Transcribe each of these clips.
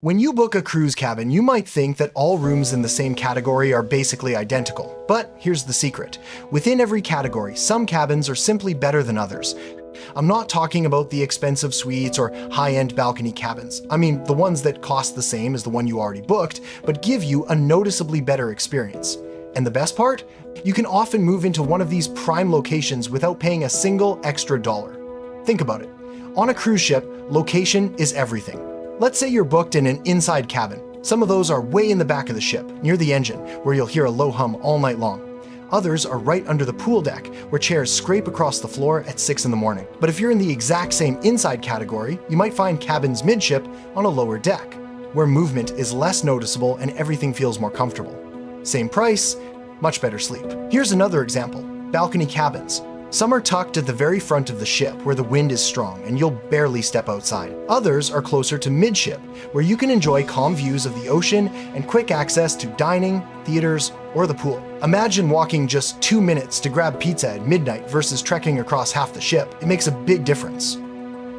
When you book a cruise cabin, you might think that all rooms in the same category are basically identical. But here's the secret. Within every category, some cabins are simply better than others. I'm not talking about the expensive suites or high-end balcony cabins. I mean the ones that cost the same as the one you already booked, but give you a noticeably better experience. And the best part? You can often move into one of these prime locations without paying a single extra dollar. Think about it. On a cruise ship, location is everything. Let's say you're booked in an inside cabin. Some of those are way in the back of the ship, near the engine, where you'll hear a low hum all night long. Others are right under the pool deck, where chairs scrape across the floor at 6 in the morning. But if you're in the exact same inside category, you might find cabins midship on a lower deck, where movement is less noticeable and everything feels more comfortable. Same price, much better sleep. Here's another example: balcony cabins. Some are tucked at the very front of the ship where the wind is strong and you'll barely step outside. Others are closer to midship, where you can enjoy calm views of the ocean and quick access to dining, theaters, or the pool. Imagine walking just 2 minutes to grab pizza at midnight versus trekking across half the ship. It makes a big difference.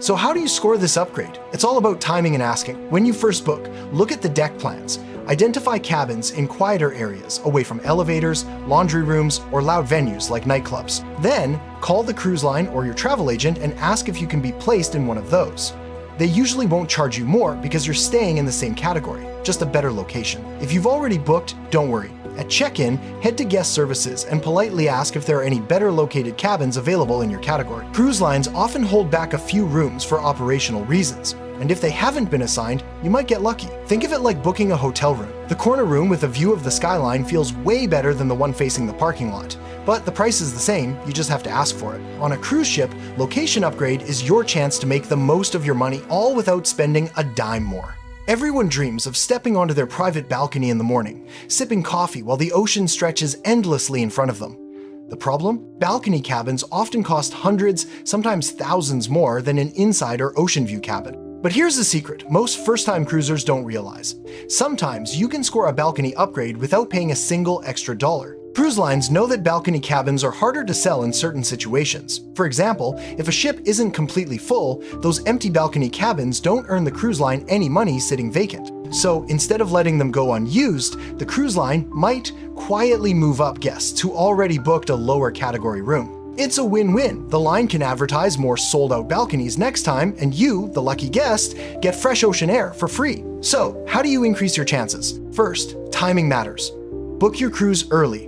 So how do you score this upgrade? It's all about timing and asking. When you first book, look at the deck plans. Identify cabins in quieter areas, away from elevators, laundry rooms, or loud venues like nightclubs. Then, call the cruise line or your travel agent and ask if you can be placed in one of those. They usually won't charge you more because you're staying in the same category, just a better location. If you've already booked, don't worry. At check-in, head to guest services and politely ask if there are any better located cabins available in your category. Cruise lines often hold back a few rooms for operational reasons, and if they haven't been assigned, you might get lucky. Think of it like booking a hotel room. The corner room with a view of the skyline feels way better than the one facing the parking lot, but the price is the same, you just have to ask for it. On a cruise ship, location upgrade is your chance to make the most of your money, all without spending a dime more. Everyone dreams of stepping onto their private balcony in the morning, sipping coffee while the ocean stretches endlessly in front of them. The problem? Balcony cabins often cost hundreds, sometimes thousands more than an inside or ocean view cabin. But here's the secret most first-time cruisers don't realize. Sometimes you can score a balcony upgrade without paying a single extra dollar. Cruise lines know that balcony cabins are harder to sell in certain situations. For example, if a ship isn't completely full, those empty balcony cabins don't earn the cruise line any money sitting vacant. So instead of letting them go unused, the cruise line might quietly move up guests who already booked a lower category room. It's a win-win. The line can advertise more sold-out balconies next time, and you, the lucky guest, get fresh ocean air for free. So, how do you increase your chances? First, timing matters. Book your cruise early,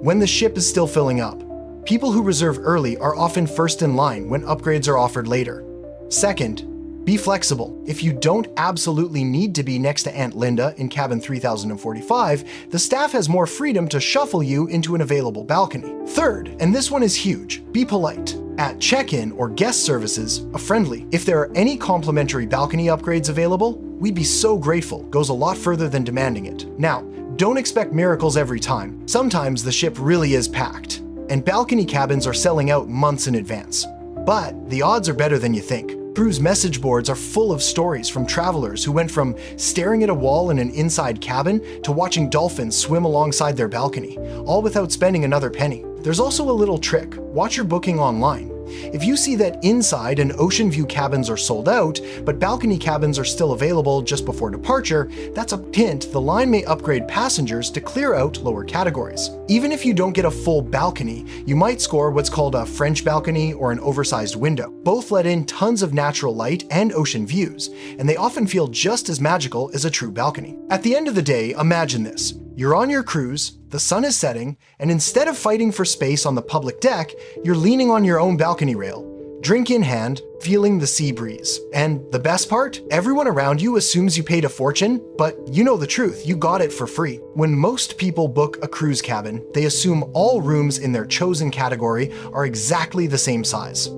when the ship is still filling up. People who reserve early are often first in line when upgrades are offered later. Second, be flexible. If you don't absolutely need to be next to Aunt Linda in cabin 3045, the staff has more freedom to shuffle you into an available balcony. Third, and this one is huge, be polite. At check-in or guest services, a friendly, "If there are any complimentary balcony upgrades available, we'd be so grateful," goes a lot further than demanding it. Now, don't expect miracles every time. Sometimes the ship really is packed, and balcony cabins are selling out months in advance. But the odds are better than you think. Cruise message boards are full of stories from travelers who went from staring at a wall in an inside cabin to watching dolphins swim alongside their balcony, all without spending another penny. There's also a little trick. Watch your booking online. If you see that inside and ocean view cabins are sold out, but balcony cabins are still available just before departure, that's a hint the line may upgrade passengers to clear out lower categories. Even if you don't get a full balcony, you might score what's called a French balcony or an oversized window. Both let in tons of natural light and ocean views, and they often feel just as magical as a true balcony. At the end of the day, imagine this. You're on your cruise, the sun is setting, and instead of fighting for space on the public deck, you're leaning on your own balcony rail, drink in hand, feeling the sea breeze. And the best part? Everyone around you assumes you paid a fortune, but you know the truth, you got it for free. When most people book a cruise cabin, they assume all rooms in their chosen category are exactly the same size.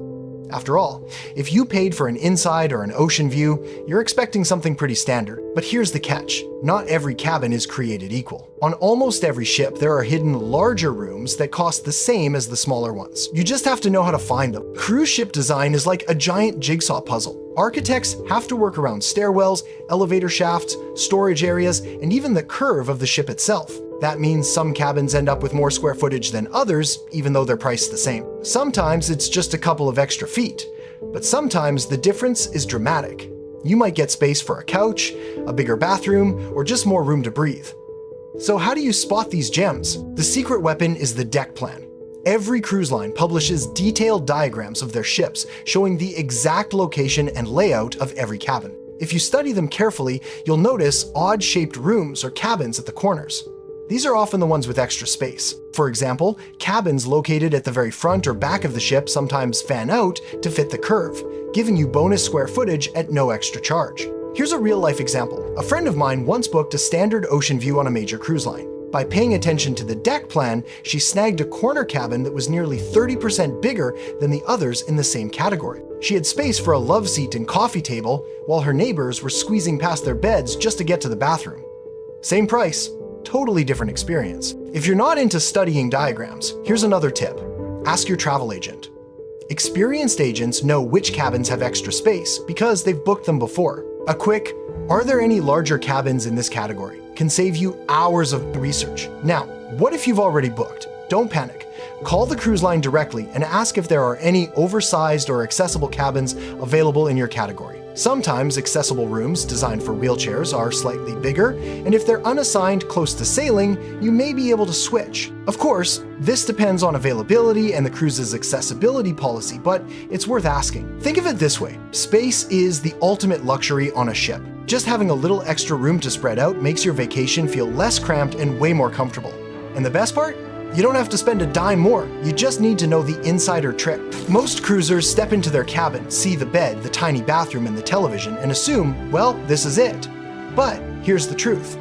After all, if you paid for an inside or an ocean view, you're expecting something pretty standard. But here's the catch. Not every cabin is created equal. On almost every ship, there are hidden larger rooms that cost the same as the smaller ones. You just have to know how to find them. Cruise ship design is like a giant jigsaw puzzle. Architects have to work around stairwells, elevator shafts, storage areas, and even the curve of the ship itself. That means some cabins end up with more square footage than others, even though they're priced the same. Sometimes it's just a couple of extra feet, but sometimes the difference is dramatic. You might get space for a couch, a bigger bathroom, or just more room to breathe. So how do you spot these gems? The secret weapon is the deck plan. Every cruise line publishes detailed diagrams of their ships showing the exact location and layout of every cabin. If you study them carefully, you'll notice odd-shaped rooms or cabins at the corners. These are often the ones with extra space. For example, cabins located at the very front or back of the ship sometimes fan out to fit the curve, giving you bonus square footage at no extra charge. Here's a real-life example. A friend of mine once booked a standard ocean view on a major cruise line. By paying attention to the deck plan, she snagged a corner cabin that was nearly 30% bigger than the others in the same category. She had space for a love seat and coffee table, while her neighbors were squeezing past their beds just to get to the bathroom. Same price, totally different experience. If you're not into studying diagrams, here's another tip. Ask your travel agent. Experienced agents know which cabins have extra space because they've booked them before. A quick, "Are there any larger cabins in this category?" can save you hours of research. Now, what if you've already booked? Don't panic. Call the cruise line directly and ask if there are any oversized or accessible cabins available in your category. Sometimes accessible rooms designed for wheelchairs are slightly bigger, and if they're unassigned close to sailing, you may be able to switch. Of course, this depends on availability and the cruise's accessibility policy, but it's worth asking. Think of it this way: space is the ultimate luxury on a ship. Just having a little extra room to spread out makes your vacation feel less cramped and way more comfortable. And the best part? You don't have to spend a dime more, you just need to know the insider trick. Most cruisers step into their cabin, see the bed, the tiny bathroom, and the television, and assume, well, this is it. But here's the truth.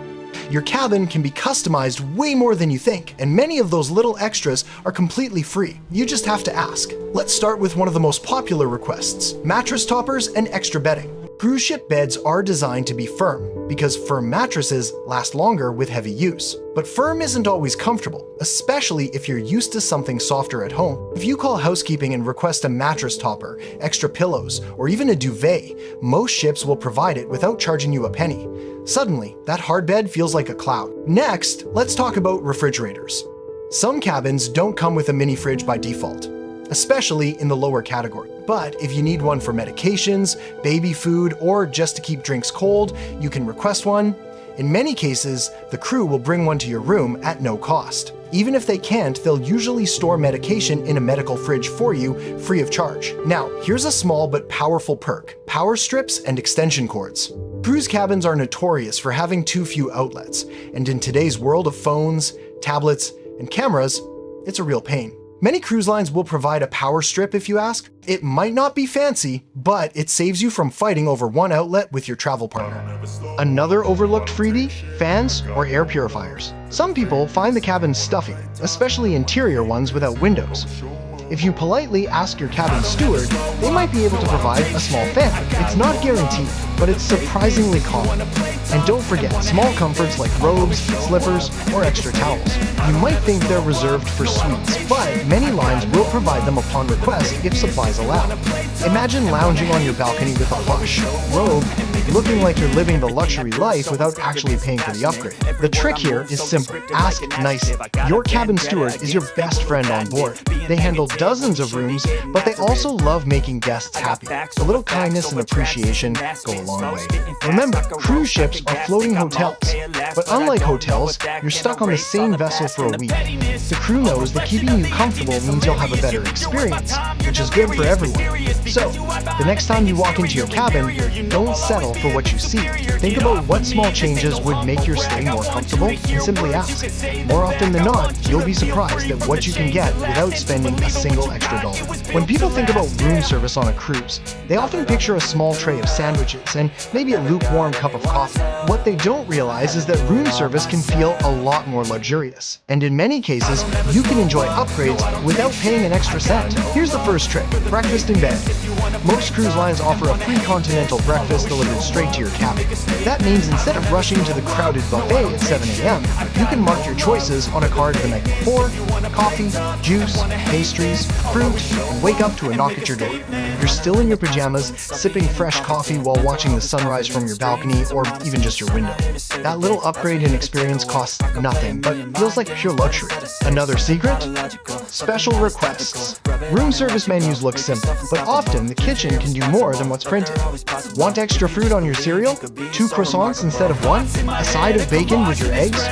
Your cabin can be customized way more than you think, and many of those little extras are completely free. You just have to ask. Let's start with one of the most popular requests: mattress toppers and extra bedding. Cruise ship beds are designed to be firm, because firm mattresses last longer with heavy use. But firm isn't always comfortable, especially if you're used to something softer at home. If you call housekeeping and request a mattress topper, extra pillows, or even a duvet, most ships will provide it without charging you a penny. Suddenly, that hard bed feels like a cloud. Next, let's talk about refrigerators. Some cabins don't come with a mini fridge by default, especially in the lower category. But if you need one for medications, baby food, or just to keep drinks cold, you can request one. In many cases, the crew will bring one to your room at no cost. Even if they can't, they'll usually store medication in a medical fridge for you, free of charge. Now, here's a small but powerful perk: power strips and extension cords. Cruise cabins are notorious for having too few outlets, and in today's world of phones, tablets, and cameras, it's a real pain. Many cruise lines will provide a power strip if you ask. It might not be fancy, but it saves you from fighting over one outlet with your travel partner. Another overlooked freebie: fans or air purifiers. Some people find the cabin stuffy, especially interior ones without windows. If you politely ask your cabin steward, they might be able to provide a small fan. It's not guaranteed, but it's surprisingly common. And don't forget small comforts like robes, slippers, or extra towels. You might think they're reserved for suites, but many lines will provide them upon request if supplies allow. Imagine lounging on your balcony with a plush robe, looking like you're living the luxury life without actually paying for the upgrade. The trick here is simple: ask nicely. Your cabin steward is your best friend on board. They handle dozens of rooms, but they also love making guests happy. A little kindness and appreciation go a long way. Remember, cruise ships are floating hotels, but unlike hotels, you're stuck on the same vessel for a week. The crew knows that keeping you comfortable means you'll have a better experience, which is good for everyone. So, the next time you walk into your cabin, don't settle for what you see. Think about what small changes would make your stay more comfortable, and simply ask. More often than not, you'll be surprised at what you can get without spending a single extra dollar. When people think about room service on a cruise, they often picture a small tray of sandwiches and maybe a lukewarm cup of coffee. What they don't realize is that room service can feel a lot more luxurious. And in many cases, you can enjoy upgrades without paying an extra cent. Here's the first trick: breakfast in bed. Most cruise lines offer a free continental breakfast delivered straight to your cabin. That means instead of rushing to the crowded buffet at 7 a.m., you can mark your choices on a card the night before: coffee, juice, pastries, fruit, and wake up to a knock at your door. You're still in your pajamas, sipping fresh coffee while watching the sunrise from your balcony or even just your window. That little upgrade in experience costs nothing, but feels like pure luxury. Another secret? Special requests. Room service menus look simple, but often the kitchen can do more than what's printed. Want extra fruit on your cereal? 2 croissants instead of 1? A side of bacon with your eggs?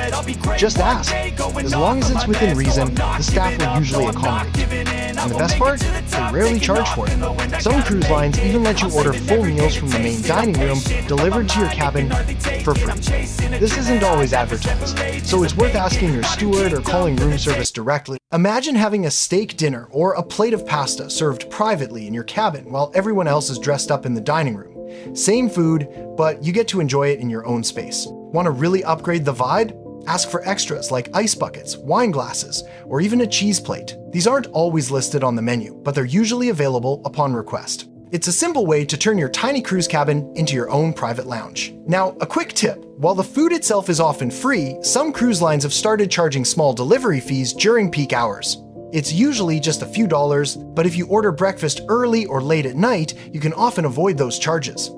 Just ask. As long as it's within reason, the staff will usually accommodate. And the best part? They rarely charge for it. Some cruise lines even let you order full meals from the main dining room delivered to your cabin for free. This isn't always advertised, so it's worth asking your steward or calling room service directly. Imagine having a steak dinner or a plate of pasta served privately in your cabin while everyone else is dressed up in the dining room. Same food, but you get to enjoy it in your own space. Want to really upgrade the vibe? Ask for extras like ice buckets, wine glasses, or even a cheese plate. These aren't always listed on the menu, but they're usually available upon request. It's a simple way to turn your tiny cruise cabin into your own private lounge. Now, a quick tip. While the food itself is often free, some cruise lines have started charging small delivery fees during peak hours. It's usually just a few dollars, but if you order breakfast early or late at night, you can often avoid those charges.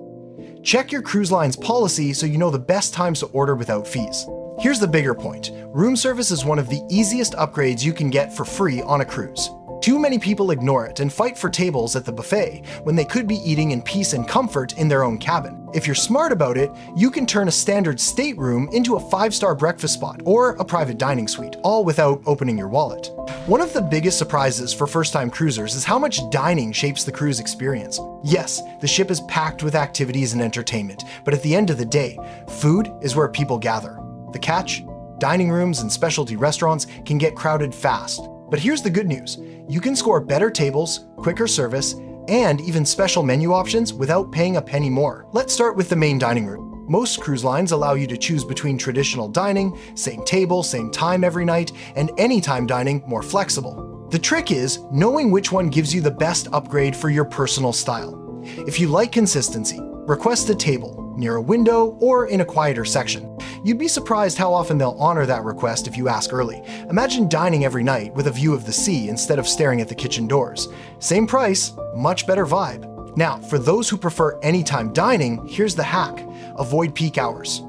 Check your cruise line's policy so you know the best times to order without fees. Here's the bigger point. Room service is one of the easiest upgrades you can get for free on a cruise. Too many people ignore it and fight for tables at the buffet when they could be eating in peace and comfort in their own cabin. If you're smart about it, you can turn a standard stateroom into a 5-star breakfast spot or a private dining suite, all without opening your wallet. One of the biggest surprises for first-time cruisers is how much dining shapes the cruise experience. Yes, the ship is packed with activities and entertainment, but at the end of the day, food is where people gather. The catch? Dining rooms and specialty restaurants can get crowded fast. But here's the good news. You can score better tables, quicker service, and even special menu options without paying a penny more. Let's start with the main dining room. Most cruise lines allow you to choose between traditional dining, same table, same time every night, and anytime dining, more flexible. The trick is knowing which one gives you the best upgrade for your personal style. If you like consistency, request a table near a window or in a quieter section. You'd be surprised how often they'll honor that request if you ask early. Imagine dining every night with a view of the sea instead of staring at the kitchen doors. Same price, much better vibe. Now, for those who prefer anytime dining, here's the hack. Avoid peak hours.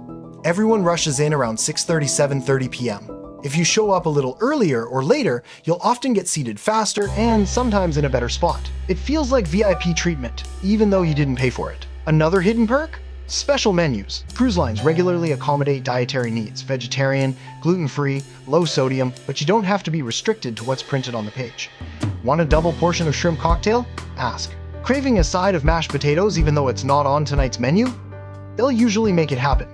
Everyone rushes in around 6:30, 7:30 p.m. If you show up a little earlier or later, you'll often get seated faster and sometimes in a better spot. It feels like VIP treatment, even though you didn't pay for it. Another hidden perk? Special menus. Cruise lines regularly accommodate dietary needs, vegetarian, gluten-free, low sodium, but you don't have to be restricted to what's printed on the page. Want a double portion of shrimp cocktail? Ask. Craving a side of mashed potatoes even though it's not on tonight's menu? They'll usually make it happen.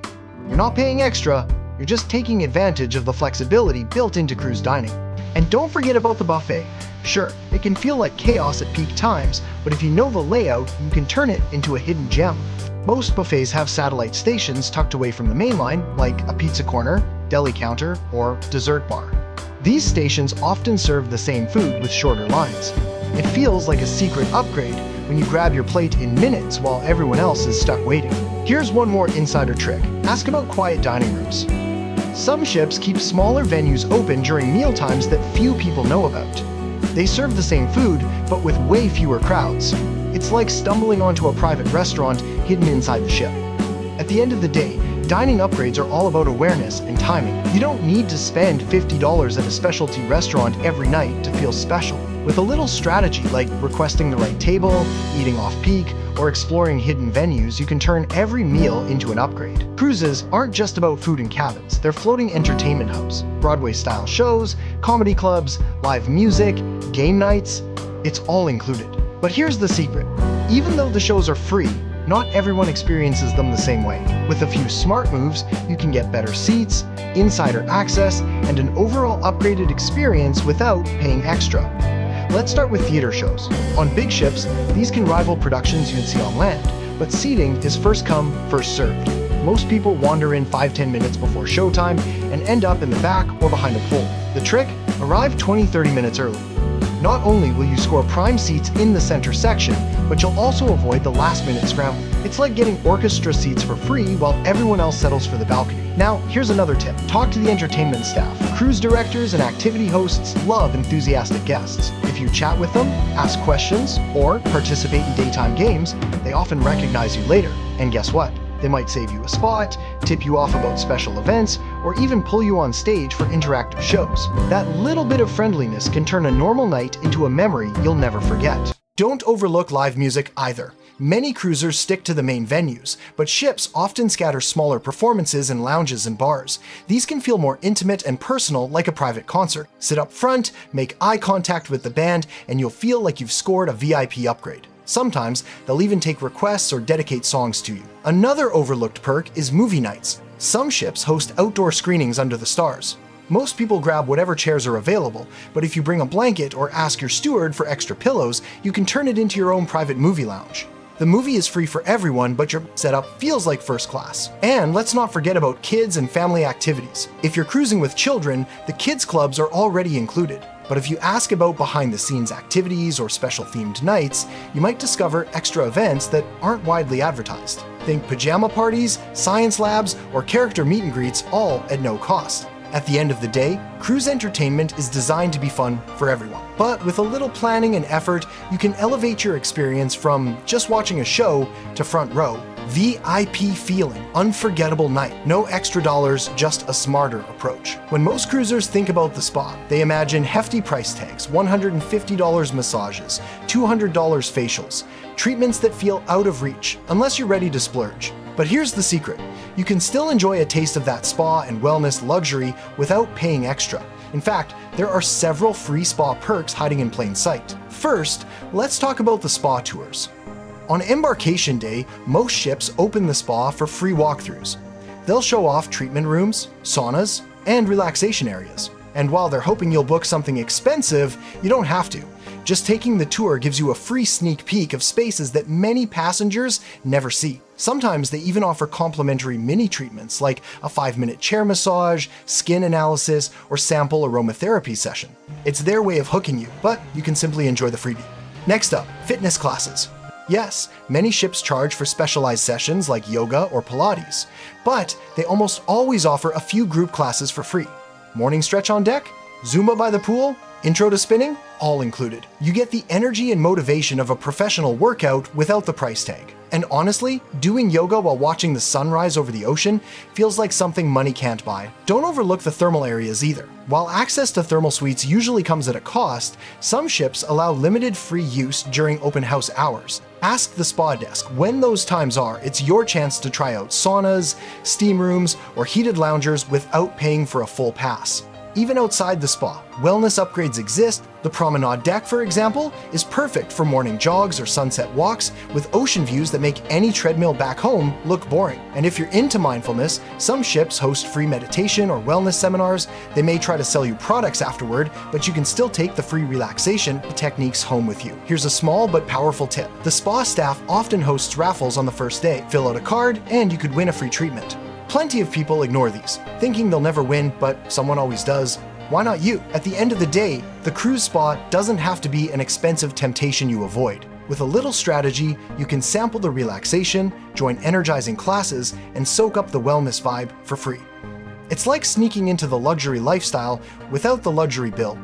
You're not paying extra, you're just taking advantage of the flexibility built into cruise dining. And don't forget about the buffet. Sure, it can feel like chaos at peak times, but if you know the layout, you can turn it into a hidden gem. Most buffets have satellite stations tucked away from the main line, like a pizza corner, deli counter, or dessert bar. These stations often serve the same food with shorter lines. It feels like a secret upgrade when you grab your plate in minutes while everyone else is stuck waiting. Here's one more insider trick. Ask about quiet dining rooms. Some ships keep smaller venues open during meal times that few people know about. They serve the same food, but with way fewer crowds. It's like stumbling onto a private restaurant hidden inside the ship. At the end of the day, dining upgrades are all about awareness and timing. You don't need to spend $50 at a specialty restaurant every night to feel special. With a little strategy like requesting the right table, eating off-peak, or exploring hidden venues, you can turn every meal into an upgrade. Cruises aren't just about food and cabins, they're floating entertainment hubs. Broadway-style shows, comedy clubs, live music, game nights, it's all included. But here's the secret. Even though the shows are free, not everyone experiences them the same way. With a few smart moves, you can get better seats, insider access, and an overall upgraded experience without paying extra. Let's start with theater shows. On big ships, these can rival productions you'd see on land, but seating is first come, first served. Most people wander in 5-10 minutes before showtime and end up in the back or behind a pole. The trick? Arrive 20-30 minutes early. Not only will you score prime seats in the center section, but you'll also avoid the last-minute scramble. It's like getting orchestra seats for free while everyone else settles for the balcony. Now, here's another tip. Talk to the entertainment staff. Cruise directors and activity hosts love enthusiastic guests. If you chat with them, ask questions, or participate in daytime games, they often recognize you later. And guess what? They might save you a spot, tip you off about special events, or even pull you on stage for interactive shows. That little bit of friendliness can turn a normal night into a memory you'll never forget. Don't overlook live music either. Many cruisers stick to the main venues, but ships often scatter smaller performances in lounges and bars. These can feel more intimate and personal, like a private concert. Sit up front, make eye contact with the band, and you'll feel like you've scored a VIP upgrade. Sometimes they'll even take requests or dedicate songs to you. Another overlooked perk is movie nights. Some ships host outdoor screenings under the stars. Most people grab whatever chairs are available, but if you bring a blanket or ask your steward for extra pillows, you can turn it into your own private movie lounge. The movie is free for everyone, but your setup feels like first class. And let's not forget about kids and family activities. If you're cruising with children, the kids clubs are already included. But if you ask about behind-the-scenes activities or special themed nights, you might discover extra events that aren't widely advertised. Think pajama parties, science labs, or character meet and greets, all at no cost. At the end of the day, cruise entertainment is designed to be fun for everyone. But with a little planning and effort, you can elevate your experience from just watching a show to front row. VIP feeling, unforgettable night. No extra dollars, just a smarter approach. When most cruisers think about the spa, they imagine hefty price tags, $150 massages, $200 facials, treatments that feel out of reach, unless you're ready to splurge. But here's the secret. You can still enjoy a taste of that spa and wellness luxury without paying extra. In fact, there are several free spa perks hiding in plain sight. First, let's talk about the spa tours. On embarkation day, most ships open the spa for free walkthroughs. They'll show off treatment rooms, saunas, and relaxation areas. And while they're hoping you'll book something expensive, you don't have to. Just taking the tour gives you a free sneak peek of spaces that many passengers never see. Sometimes they even offer complimentary mini treatments like a 5-minute chair massage, skin analysis, or sample aromatherapy session. It's their way of hooking you, but you can simply enjoy the freebie. Next up, fitness classes. Yes, many ships charge for specialized sessions like yoga or Pilates, but they almost always offer a few group classes for free. Morning stretch on deck, Zumba by the pool, intro to spinning, all included. You get the energy and motivation of a professional workout without the price tag. And honestly, doing yoga while watching the sunrise over the ocean feels like something money can't buy. Don't overlook the thermal areas either. While access to thermal suites usually comes at a cost, some ships allow limited free use during open house hours. Ask the spa desk when those times are. It's your chance to try out saunas, steam rooms, or heated loungers without paying for a full pass. Even outside the spa, wellness upgrades exist. The promenade deck, for example, is perfect for morning jogs or sunset walks with ocean views that make any treadmill back home look boring. And if you're into mindfulness, some ships host free meditation or wellness seminars. They may try to sell you products afterward, but you can still take the free relaxation techniques home with you. Here's a small but powerful tip. The spa staff often hosts raffles on the first day. Fill out a card and you could win a free treatment. Plenty of people ignore these, thinking they'll never win, but someone always does. Why not you? At the end of the day, the cruise spa doesn't have to be an expensive temptation you avoid. With a little strategy, you can sample the relaxation, join energizing classes, and soak up the wellness vibe for free. It's like sneaking into the luxury lifestyle without the luxury bill.